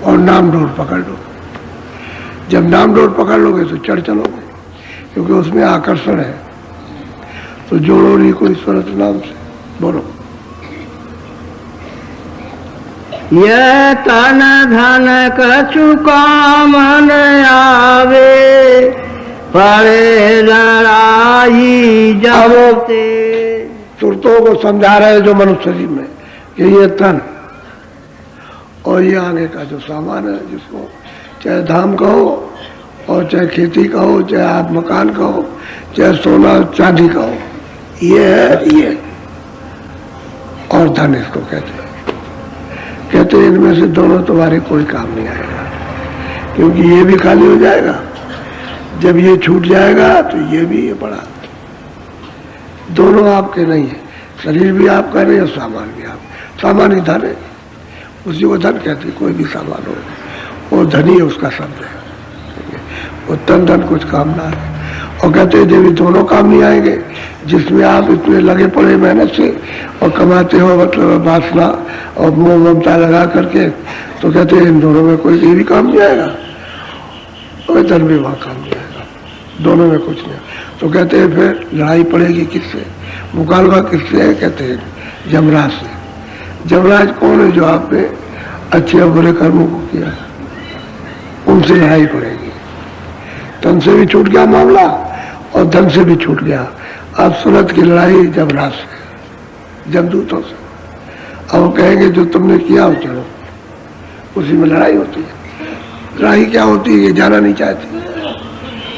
और नाम डोर पकड़ लो। जब नाम डोर पकड़ लोगे तो चढ़ चलोगे, क्योंकि उसमें आकर्षण है। तो जोड़ो री को ईश्वरत नाम से बोलो। यह तन धन कछु कामन आवे, पड़े लड़ाई जबते। सुरतों को समझा रहे जो मनुष्य शरीर में कि ये तन और ये आगे का जो सामान है, जिसको चाहे धाम कहो और चाहे खेती कहो, चाहे आप मकान कहो, चाहे सोना चांदी कहो, ये है ये, और धन इसको कहते हैं। कहते हैं इनमें से दोनों तुम्हारे कोई काम नहीं आएगा, क्योंकि ये भी खाली हो जाएगा। जब ये छूट जाएगा तो ये भी ये पड़ा। दोनों आपके नहीं है, शरीर भी आपका नहीं और सामान भी आप। सामान ही धन है, उसी को धन कहते। कोई भी सामान हो वो धनी है, उसका शब्द है। वो तन धन कुछ काम ना है। और कहते हैं जब ये दोनों काम नहीं आएंगे, जिसमें आप इतने लगे पड़े मेहनत से और कमाते हो, मतलब वासना और मोह ममता लगा करके, तो कहते हैं इन दोनों में कोई भी काम नहीं आएगा और धन भी वहाँ काम नहीं आएगा, दोनों में कुछ नहीं। तो कहते हैं फिर लड़ाई पड़ेगी किससे, मुकाबला किससे है? कहते हैं जमराज से। जमराज कौन है? जो आपने अच्छे और बुरे कर्मों को किया, उनसे लड़ाई पड़ेगी। तन से भी छूट गया मामला और धन से भी छूट गया। अब सूरत की लड़ाई जमराज से, जमदूतों से। अब वो कहेंगे जो तुमने किया हो चलो, उसी में लड़ाई होती है। लड़ाई क्या होती है? ये जाना नहीं चाहती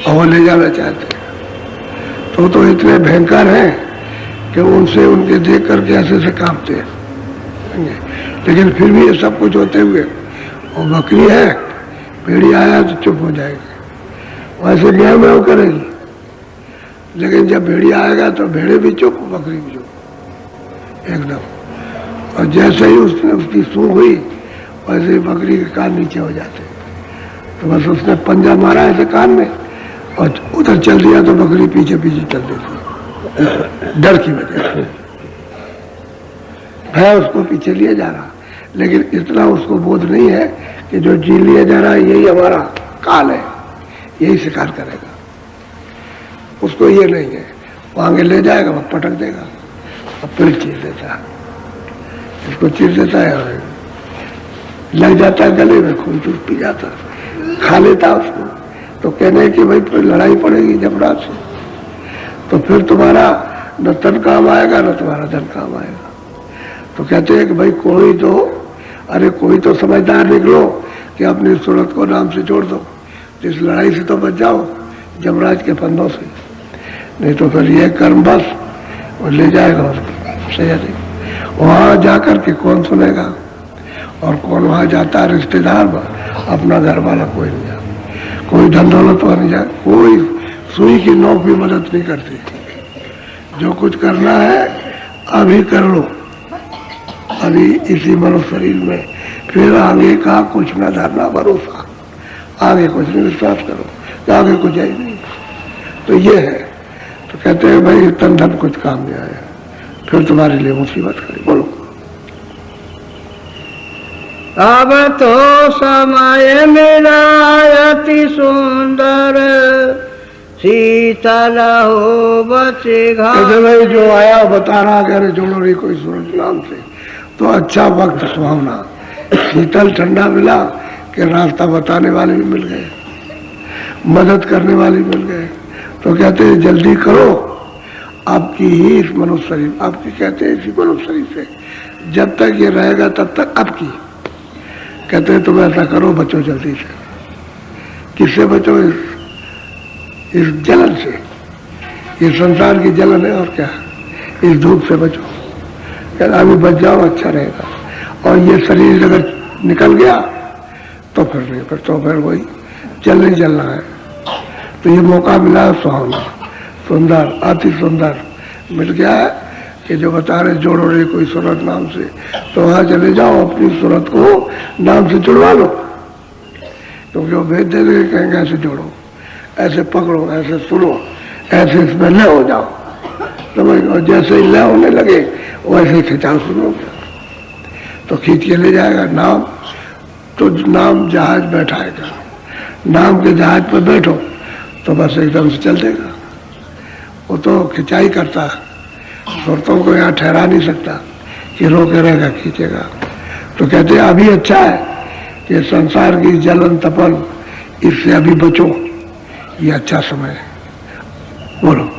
और वो ले जाना चाहते हैं। तो इतने भयंकर हैं कि उनसे उनके देख करके ऐसे से कांपते हैं। लेकिन फिर भी ये सब कुछ होते हुए वो बकरी है, भेड़ी आया तो चुप हो जाएगी, वैसे म्याऊ म्याऊ करेगी। लेकिन जब भेड़ी आएगा तो भेड़े भी चुप, बकरी भी चुप एकदम। और जैसे ही उसने उसकी सूंघ हुई, वैसे ही बकरी के कान नीचे हो जाते। तो बस उसने पंजा मारा ऐसे कान में और उधर चल दिया, तो बकरी पीछे पीछे चल देती, डर की वजह से। भय उसको पीछे लिए जा रहा, लेकिन इतना उसको बोध नहीं है कि जो जी लिया जा रहा है यही हमारा काल है, यही शिकार करेगा। उसको ये नहीं है, वो आगे ले जाएगा, वो पटक देगा और फिर चीर देता है, इसको चीर देता है और लग जाता है गले में, खून चूस पी जाता, खा लेता उसको। तो कहने कि भाई फिर लड़ाई पड़ेगी जमराज से, तो फिर तुम्हारा न तन काम आएगा न तुम्हारा धन काम आएगा। तो कहते हैं कि भाई कोई तो, अरे कोई तो समझदार निकलो कि अपनी सूरत को नाम से जोड़ दो, इस लड़ाई से तो बच जाओ जमराज के फंदों से, नहीं तो फिर ये कर्म बस और ले जाएगा उसको। सही है, वहाँ जाकर के कौन सुनेगा और कौन वहाँ जाता है? रिश्तेदार, अपना घर वाला कोई नहीं जाता, कोई धन दौलत वाला नहीं जाता, कोई सुई की नोक भी मदद नहीं करती। जो कुछ करना है अभी कर लो, अभी इसी मनुष्य शरीर में, फिर आगे का कुछ न धरना भरोसा, आगे कुछ नहीं, विश्वास करो कि आगे कुछ है ही नहीं। तो ये है। तो कहते हैं भाई तन धन कुछ काम नहीं आया, फिर तुम्हारे लिए मुसीबत खड़ी। बोलो। अब तो समय मेरा अति सुंदर, शीतल हो बचे घर। कहते भाई जो आया बता रहा, कह रहे जोड़ो रे कोई सूरज नाम से, तो अच्छा वक्त सुहावना, शीतल ठंडा मिला कि रास्ता बताने वाले भी मिल गए, मदद करने वाले मिल गए। तो कहते हैं जल्दी करो, आपकी ही इस मनुष्य शरीर, आपकी कहते हैं इसी मनुष्य शरीर से, जब तक ये रहेगा तब तक आपकी। कहते हैं तुम ऐसा करो, बचो जल्दी से। किससे बचो? इस जलन से, ये संसार की जलन है और क्या, इस धूप से बचो। कहते अभी बच जाओ, अच्छा रहेगा। और ये शरीर अगर निकल गया तो फिर नहीं, फिर वही चलना है। तो ये मौका मिला है सुहावना, सुंदर, अति सुंदर मिल गया है कि जो बता रहे जोड़ो रे कोई सूरत नाम से, तो वहां चले जाओ, अपनी सूरत को नाम से जुड़वा लो। क्योंकि वो भेज दे देंगे, कहेंगे ऐसे जोड़ो, ऐसे पकड़ो, ऐसे सुनो, ऐसे इसमें लय हो जाओ, समझ। और जैसे ही लय होने लगे वैसे खिंचाव शुरू हो गया, तो खींच के ले जाएगा नाम। तो नाम जहाज बैठाएगा, नाम के जहाज पर बैठो तो बस एकदम से चल देगा। वो तो खिंचाई करता है, सुरतों को यहाँ ठहरा नहीं सकता कि रोके रहेगा, खींचेगा। तो कहते हैं अभी अच्छा है कि संसार की जलन तपन, इससे अभी बचो, ये अच्छा समय है। बोलो।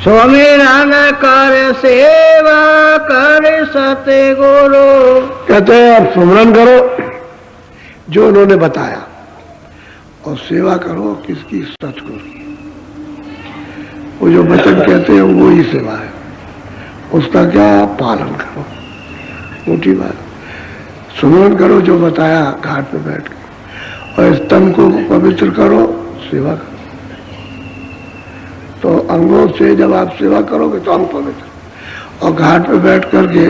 सुमिरन कर सेवा कर सतगुरु। कहते हैं आप सुमिरन करो जो उन्होंने बताया, और सेवा करो किसकी? सतगुरु की। वो जो वचन कहते हैं वो ही सेवा है, उसका क्या पालन करो, मोटी बात। सुमिरन करो जो बताया घाट पे बैठ के, और इस तन को पवित्र करो, सेवा करो। तो अंगों से जब आप सेवा करोगे तो अंग पवित्र, और घाट पे बैठ करके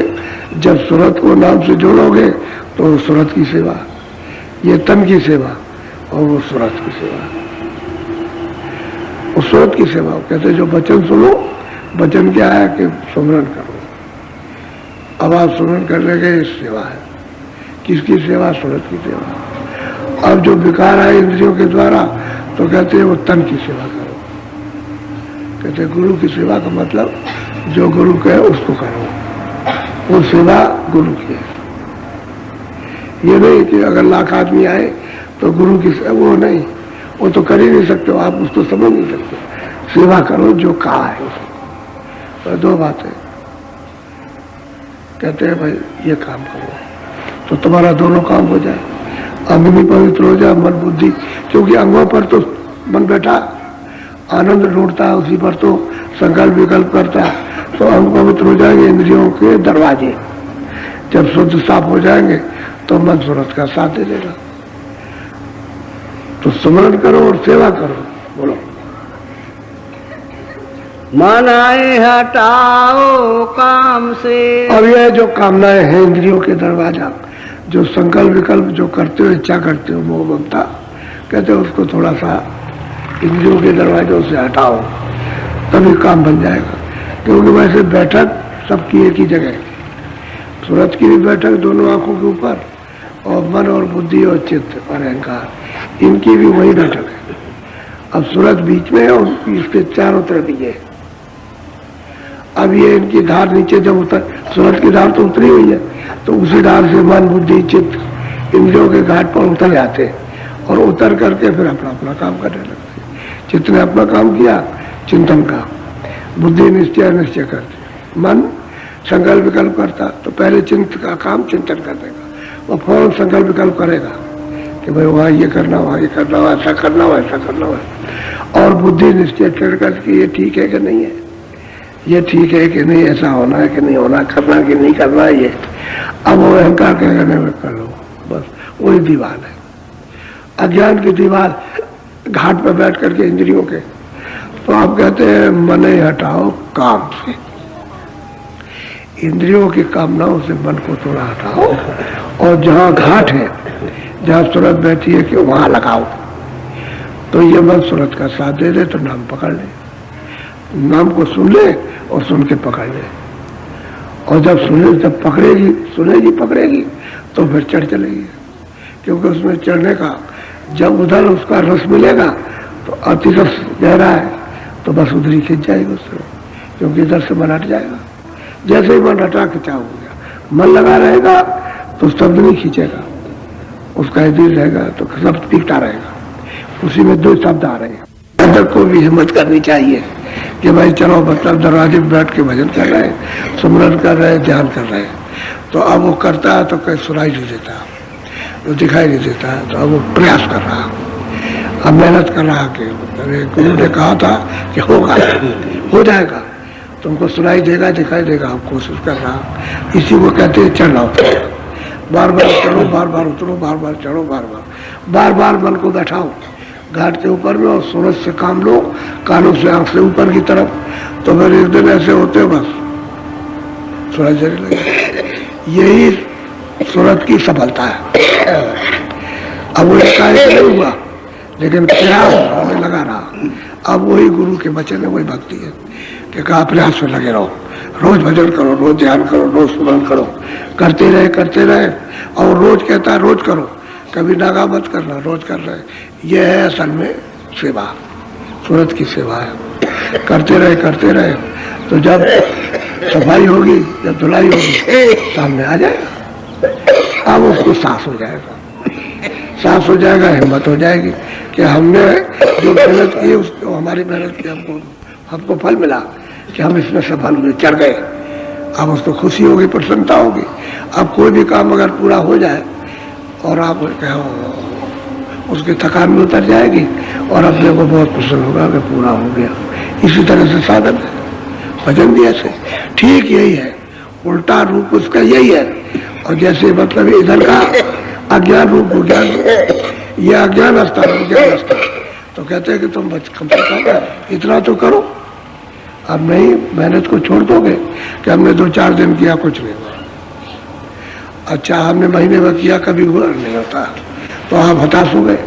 जब सूरत को नाम से जोड़ोगे तो सूरत की सेवा, ये तन की सेवा और वो सूरत की सेवा, उस सूरत की सेवा। कहते जो वचन सुनो, वचन क्या है कि सुमिरन करो। अब आप सुमिरन करने के सेवा है, किसकी सेवा? सूरत की सेवा। अब जो विकार है इंद्रियों के द्वारा, तो कहते हैं वो तन की सेवा करो। कहते गुरु की सेवा का मतलब जो गुरु कहे उसको करो, वो सेवा गुरु की है। ये नहीं कि अगर लाख आदमी आए तो गुरु की वो नहीं, वो तो कर ही नहीं सकते, आप उसको समझ नहीं सकते। सेवा करो जो कहा है उसको। तो दो बातें कहते हैं भाई ये काम करो तो तुम्हारा दोनों काम हो जाए, अंग भी पवित्र हो जाए, मन बुद्धि, क्योंकि अंगों पर तो मन बैठा आनंद ढूंढता है, उसी पर तो संकल्प विकल्प करता है। तो अंग पवित्र हो जाएंगे, इंद्रियों के दरवाजे जब शुद्ध साफ हो जाएंगे तो मन सूरत का साथ दे देगा। तो सुमिरन करो और सेवा करो। बोलो। मन आए हटाओ काम से। अब यह जो कामनाएं हैं इंद्रियों के दरवाजा, जो संकल्प विकल्प जो करते हो, इच्छा करते हो, मोह ममता, कहते हो उसको थोड़ा सा इंद्रियों के दरवाजों से हटाओ, तभी काम बन जाएगा। क्योंकि वैसे बैठक सबकी एक ही जगह है, सूरत की भी बैठक दोनों आंखों के ऊपर, और मन और बुद्धि और चित्त और अहंकार, इनकी भी वही बैठक है। अब सूरत बीच में है और इसके चारों तरफ ही है। अब ये इनकी धार नीचे जब उतर, सूरत की धार तो उतरी हुई है, तो उसी धार से मन बुद्धि चित्त इंद्रियों के घाट पर उतर जाते हैं, और उतर करके फिर अपना अपना काम करने लगते हैं। चित्त ने अपना काम किया चिंतन का, बुद्धि निश्चय करती, मन संकल्प विकल्प करता, तो पहले चिंतन का काम चिंतन कर देगा, वो फौरन संकल्प विकल्प करेगा कि भाई वहाँ ये करना, वहाँ ये करना, ऐसा करना, वैसा करना है। और बुद्धि निश्चय कर कि ये ठीक है कि नहीं है, ये ठीक है कि नहीं, ऐसा होना है कि नहीं होना, करना कि नहीं करना है ये। अब वो अहंकार कहेगा नहीं मैं कर लो, बस वही दीवार है, अज्ञान की दीवार घाट पर बैठ करके इंद्रियों के। तो आप कहते हैं मन हटाओ काम से, इंद्रियों की कामनाओं से मन को थोड़ा हटाओ, और जहाँ घाट है, जहाँ सूरत बैठी है कि वहां लगाओ। तो ये मन सूरत का साथ दे दे तो नाम पकड़ ले, नाम को सुन ले और सुन के पकड़ ले, और जब सुने, जब पकड़ेगी, सुनेगी पकड़ेगी, तो फिर चढ़ चलेगी। क्योंकि उसमें चढ़ने का जब उधर उसका रस मिलेगा तो अति रस गहरा है, तो बस उधर ही खींच जाएगी उससे, क्योंकि इधर से मन हट जाएगा। जैसे ही मन हटा खिंचा हो गया, मन लगा रहेगा तो शब्द नहीं खींचेगा, उसका दिल रहेगा तो शब्द पीटता रहेगा, उसी में दो शब्द आ रहे हैं। अंदर को भी हिम्मत करनी चाहिए कि भाई चलो मतलब दरवाजे पर बैठ के भजन कर रहे हैं, सुमिरन कर रहे हैं, ध्यान कर रहे हैं। तो अब वो करता है तो कहीं सुनाई नहीं देता, वो दिखाई नहीं देता है, तो अब वो प्रयास कर रहा, अब मेहनत कर रहा कि गुरु ने कहा था कि होगा, हो जाएगा, तुमको सुनाई देगा, दिखाई देगा, आप कोशिश कर रहा। इसी को कहते हैं चढ़ना उतरो, बार बार चढ़ो, बार बार उतरो, बार बार चढ़ो, बार बार मन को बैठाओ घाट के ऊपर में, और सूरज से काम लो, कानों से आंख से ऊपर की तरफ, तो फिर एक दिन ऐसे होते बस सूरज जलने लगे। यही सूरत की सफलता है। अब वो एकाएक नहीं हुआ, लेकिन प्रयास हमें लगा रहा। अब वही गुरु के वचन है, वही भक्ति है। कि कहा प्रयास में लगे रहो, रोज भजन करो, रोज ध्यान करो, रोज स्मरण करो, करते रहे। और रोज कहता है रोज करो, कभी नागा मत करना, रोज कर रहे। ये है असल में सेवा, सूरत की सेवा है। करते रहे तो जब सफाई होगी, जब धुलाई होगी, सामने आ जाएगा। अब उसको साफ हो जाएगा, हिम्मत हो जाएगी कि हमने जो मेहनत की उसको, हमारी मेहनत की हमको फल मिला कि हम इसमें सफल हुए, चढ़ गए। अब उसको खुशी होगी, प्रसन्नता होगी। अब कोई भी काम अगर पूरा हो जाए और आप कहो, उसकी थकान भी उतर जाएगी और अपने को बहुत प्रसन्न होगा कि पूरा हो गया। इसी तरह से साधन है, भजन भी ऐसे ठीक यही है, उल्टा रूप उसका यही है। और जैसे मतलब इधर का अज्ञान रूप हो, ज्ञान, ये अज्ञान अस्तर, विज्ञान अस्तर, तो कहते हैं कि तुम कम से कम इतना तो करो। अब नहीं, मेहनत को छोड़ दोगे कि हमने 2-4 दिन किया, कुछ नहीं हुआ। अच्छा, हमने महीने में किया, कभी हुआ नहीं होता, तो आप हताश हो गए,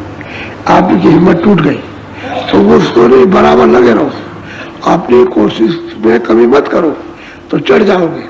आपकी हिम्मत टूट गई। तो वो उसको नहीं, बराबर लगे रहो, अपनी कोशिश में कमी मत करो, तो चढ़ जाओगे।